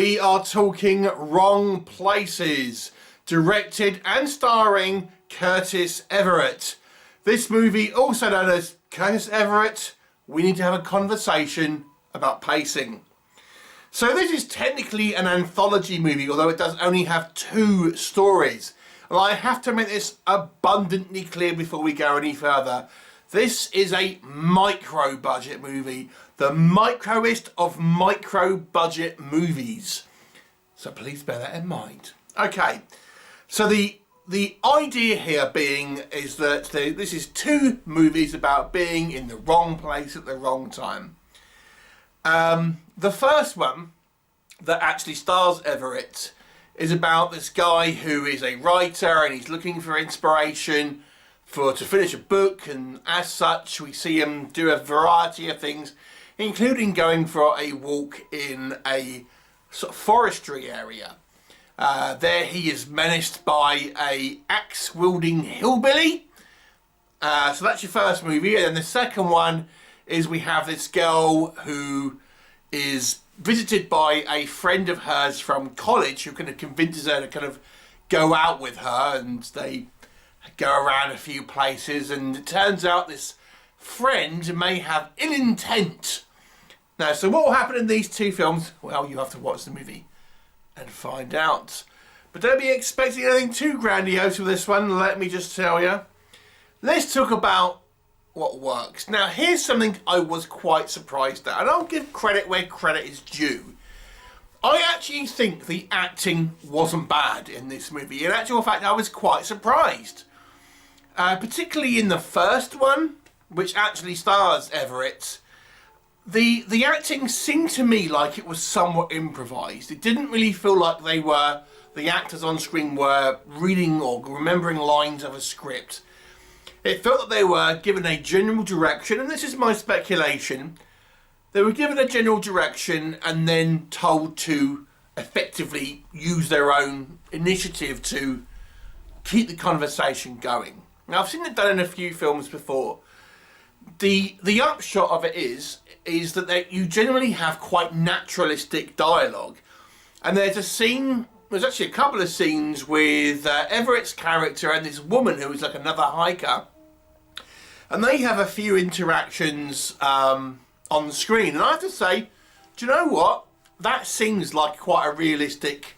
we are talking Wrong Places, directed and starring Curtis Everitt. This movie, also known as Curtis Everitt, We Need to Have a Conversation About Pacing. So this is technically an anthology movie, although it does only have 2 stories. And I have to make this abundantly clear before we go any further. This is a micro-budget movie, the microest of micro-budget movies. So please bear that in mind. Okay, so the idea here being is that this is 2 movies about being in the wrong place at the wrong time. The first one, that actually stars Everitt, is about this guy who is a writer and he's looking for inspiration to finish a book, and as such we see him do a variety of things, including going for a walk in a sort of forestry area. There he is menaced by a axe-wielding hillbilly. So that's your first movie. And then the second one is we have this girl who is visited by a friend of hers from college who kind of convinces her to kind of go out with her, and they go around a few places, and it turns out this friend may have ill intent. Now, so what will happen in these 2 films? Well, you have to watch the movie and find out. But don't be expecting anything too grandiose with this one, let me just tell you. Let's talk about what works. Now, here's something I was quite surprised at, and I'll give credit where credit is due. I actually think the acting wasn't bad in this movie. In actual fact, I was quite surprised. Particularly in the first one, which actually stars Everitt. The acting seemed to me like it was somewhat improvised. It didn't really feel like the actors on screen were reading or remembering lines of a script. It felt that they were given a general direction, and this is my speculation. They were given a general direction and then told to effectively use their own initiative to keep the conversation going. Now, I've seen it done in a few films before. The upshot of it is that you generally have quite naturalistic dialogue. And there's actually a couple of scenes with Everitt's character and this woman who is like another hiker. And they have a few interactions on the screen. And I have to say, do you know what? That seems like quite a realistic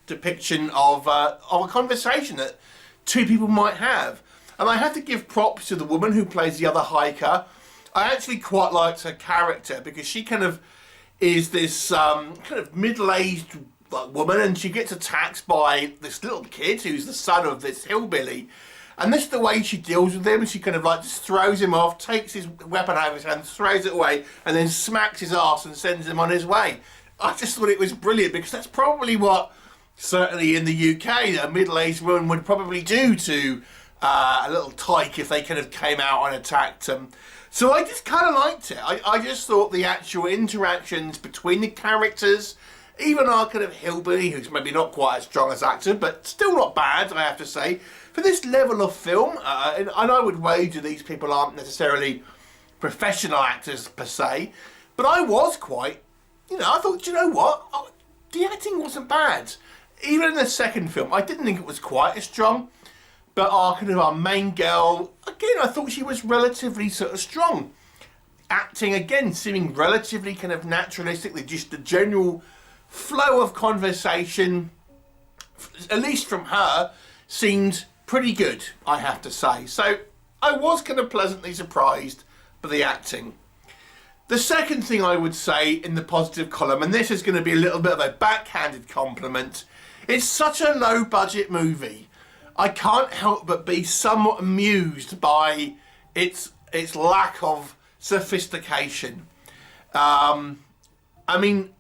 depiction of a conversation that 2 people might have. And I have to give props to the woman who plays the other hiker. I actually quite liked her character because she kind of is this kind of middle-aged woman, and she gets attacked by this little kid who's the son of this hillbilly. And this is the way she deals with him. She kind of like just throws him off, takes his weapon out of his hand, throws it away, and then smacks his ass and sends him on his way. I just thought it was brilliant because that's probably what, certainly in the UK, a middle-aged woman would probably do to a little tyke if they kind of came out and attacked them. So I just kind of liked it. I just thought the actual interactions between the characters, even our kind of hillbilly, who's maybe not quite as strong as actor, but still not bad, I have to say. For this level of film, and I would wager these people aren't necessarily professional actors per se, but I was quite, I thought, do you know what? The acting wasn't bad. Even in the second film, I didn't think it was quite as strong. But our main girl, again, I thought she was relatively sort of strong. Acting, again, seeming relatively kind of naturalistically, just the general flow of conversation, at least from her, seemed pretty good, I have to say. So I was kind of pleasantly surprised by the acting. The second thing I would say in the positive column, and this is going to be a little bit of a backhanded compliment, it's such a low-budget movie. I can't help but be somewhat amused by its lack of sophistication. I mean,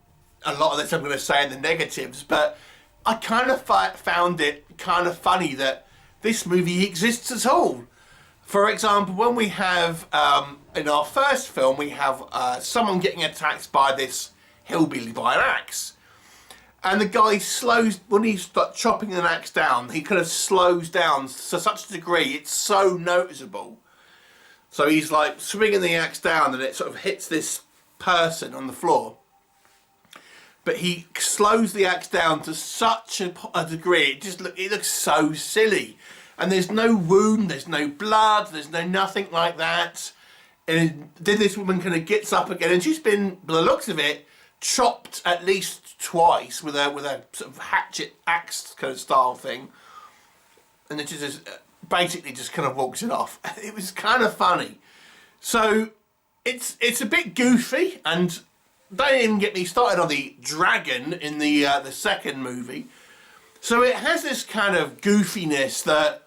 a lot of this I'm going to say in the negatives, but I kind of found it kind of funny that this movie exists at all. For example, when we have, in our first film, we have someone getting attacked by this hillbilly by an axe. And the guy slows, when he's chopping an axe down, he kind of slows down to such a degree, it's so noticeable. So he's like swinging the axe down and it sort of hits this person on the floor. but he slows the axe down to such a degree, it looks so silly. And there's no wound, there's no blood, there's no nothing like that. And then this woman kind of gets up again, and she's been, by the looks of it, chopped at least twice with a sort of hatchet axe kind of style thing. And then she just basically just kind of walks it off. It was kind of funny. So it's a bit goofy, and don't even get me started on the dragon in the second movie. So it has this kind of goofiness that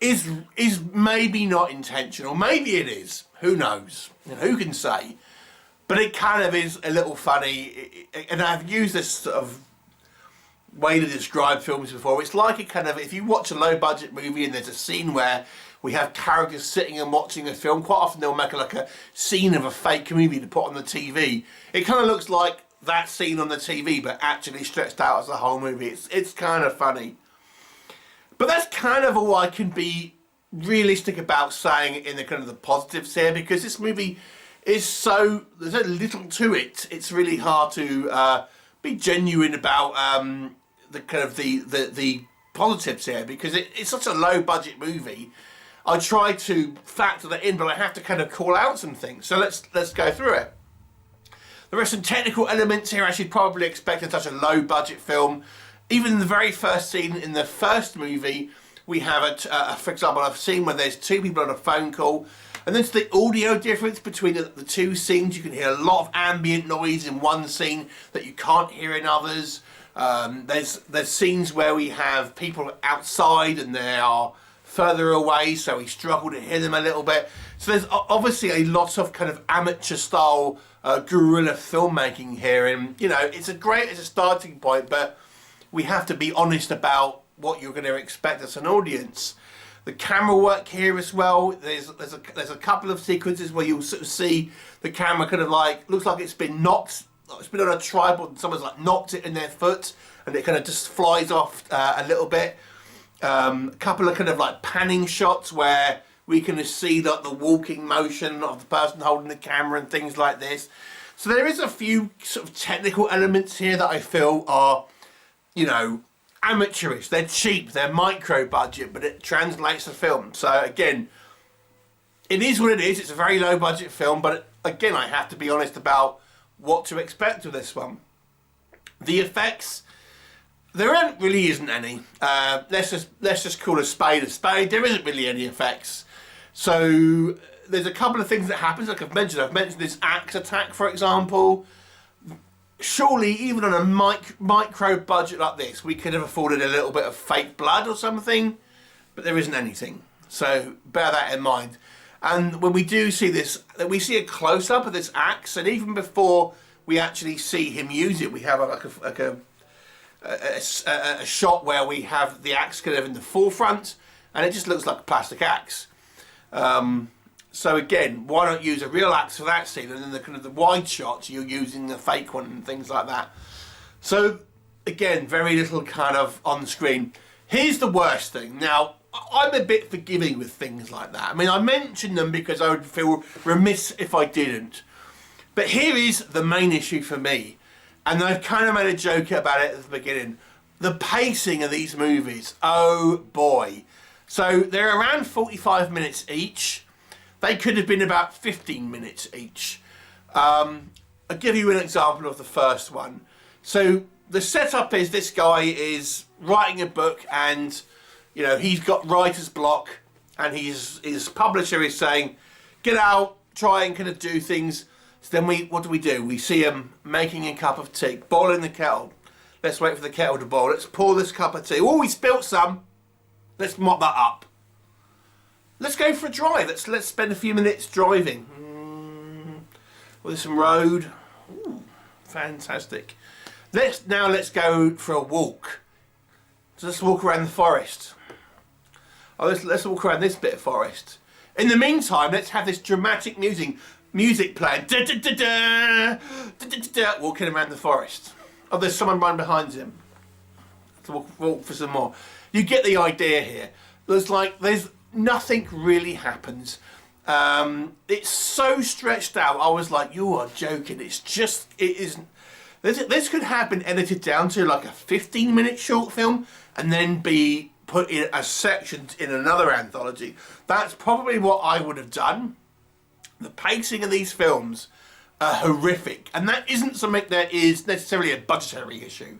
is maybe not intentional. Maybe it is. Who knows? You know, who can say? But it kind of is a little funny. And I've used this sort of way to describe films before. It's like a kind of, if you watch a low budget movie and there's a scene where we have characters sitting and watching a film, quite often they'll make like a scene of a fake movie to put on the TV. It kind of looks like that scene on the TV, but actually stretched out as a whole movie. It's kind of funny. But that's kind of all I can be realistic about saying in the kind of the positives here, because this movie is so, there's so little to it. It's really hard to be genuine about the kind of the positives here, because it's such a low budget movie. I try to factor that in, but I have to kind of call out some things. So let's go through it. There are some technical elements here I should probably expect in such a low budget film. Even in the very first scene in the first movie, we have, for example, a scene where there's two people on a phone call, and there's the audio difference between the two scenes. You can hear a lot of ambient noise in one scene that you can't hear in others. There's scenes where we have people outside and they are further away, so we struggle to hear them a little bit. So there's obviously a lot of kind of amateur style guerrilla filmmaking here, and you know, it's a starting point, but we have to be honest about what you're going to expect as an audience. The camera work here as well, there's a couple of sequences where you'll sort of see the camera kind of like, looks like it's been knocked, it's been on a tripod and someone's like knocked it in their foot and it kind of just flies off a little bit. A couple of kind of like panning shots where we can see like the walking motion of the person holding the camera and things like this. So there is a few sort of technical elements here that I feel are, you know, amateurish. They're cheap, they're micro budget, but it translates to film. So again, it is what it is. It's a very low budget film, but again, I have to be honest about what to expect with this one. The effects, there really isn't any. Let's just call a spade a spade. There isn't really any effects. So there's a couple of things that happen. Like I've mentioned this axe attack, for example. Surely, even on a micro budget like this, we could have afforded a little bit of fake blood or something, but there isn't anything. So bear that in mind. And when we do see this, we see a close-up of this axe, and even before we actually see him use it, we have a shot where we have the axe kind of in the forefront, and it just looks like a plastic axe. So again, why not use a real axe for that scene, and then the kind of the wide shots you're using the fake one and things like that. So again, very little kind of on screen. Here's the worst thing. Now, I'm a bit forgiving with things like that. I mean, I mentioned them because I would feel remiss if I didn't. But here is the main issue for me, and I've kind of made a joke about it at the beginning. The pacing of these movies, oh boy. So they're around 45 minutes each. They could have been about 15 minutes each. I'll give you an example of the first one. So the setup is this guy is writing a book, and you know, he's got writer's block, and his publisher is saying, get out, try and kind of do things. So then what do? We see him making a cup of tea, boiling the kettle. Let's wait for the kettle to boil. Let's pour this cup of tea. Oh, we spilt some. Let's mop that up. Let's go for a drive. Let's spend a few minutes driving. Well, there's some road. Ooh, fantastic. Let's go for a walk. So let's walk around the forest. Oh, let's walk around this bit of forest. In the meantime, let's have this dramatic music playing. Da, da, da, da, da, da, da, walking around the forest. Oh, there's someone right behind him. Let's walk for some more. You get the idea here. There's nothing really happens. It's so stretched out. I was like, you are joking. It isn't. This could have been edited down to like a 15-minute short film and then be put in as sections in another anthology. That's probably what I would have done. The pacing of these films are horrific, and that isn't something that is necessarily a budgetary issue.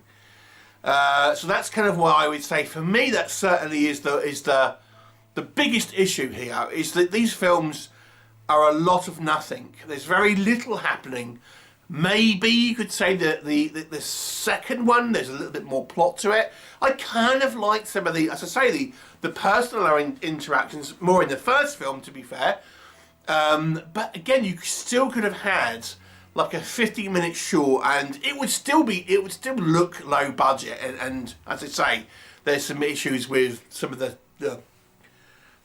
So that's kind of why I would say, for me, that certainly is the biggest issue here, is that these films are a lot of nothing. There's very little happening. Maybe you could say that the second one, there's a little bit more plot to it. I kind of like some of the, as I say, the personal interactions more in the first film, to be fair. But again, you still could have had like a 15-minute short, and it would still look low budget. And as I say, there's some issues with some of the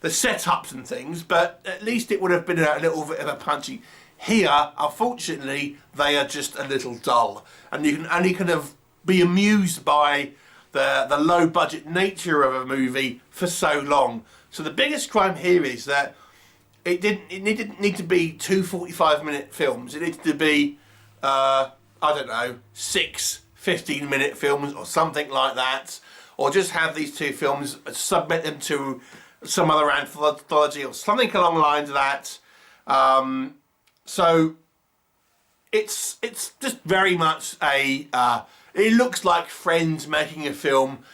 setups and things, but at least it would have been a little bit of a punchy. Here, unfortunately, they are just a little dull, and you can only kind of be amused by the low budget nature of a movie for so long. So the biggest crime here is that it didn't need to be two 45-minute films. It needed to be, I don't know, 6 15-minute films or something like that, or just have these two films, submit them to some other anthology or something along the lines of that. So it's just very much a it looks like friends making a film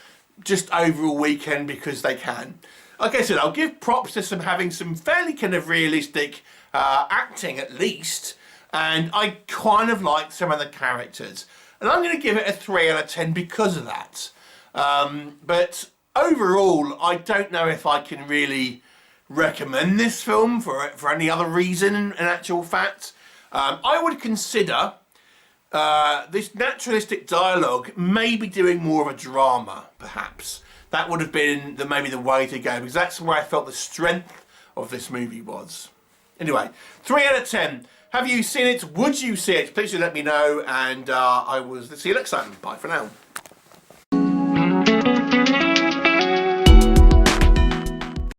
just over a weekend because they can. Like I said, I'll give props to having some fairly kind of realistic acting at least, and I kind of like some of the characters, and I'm going to give it a 3 out of 10 because of that. But overall, I don't know if I can really recommend this film for any other reason, in actual fact. I would consider this naturalistic dialogue maybe doing more of a drama, perhaps. That would have been maybe the way to go, because that's where I felt the strength of this movie was. Anyway, 3 out of 10. Have you seen it? Would you see it? Please do let me know, and I will see you next time. Bye for now.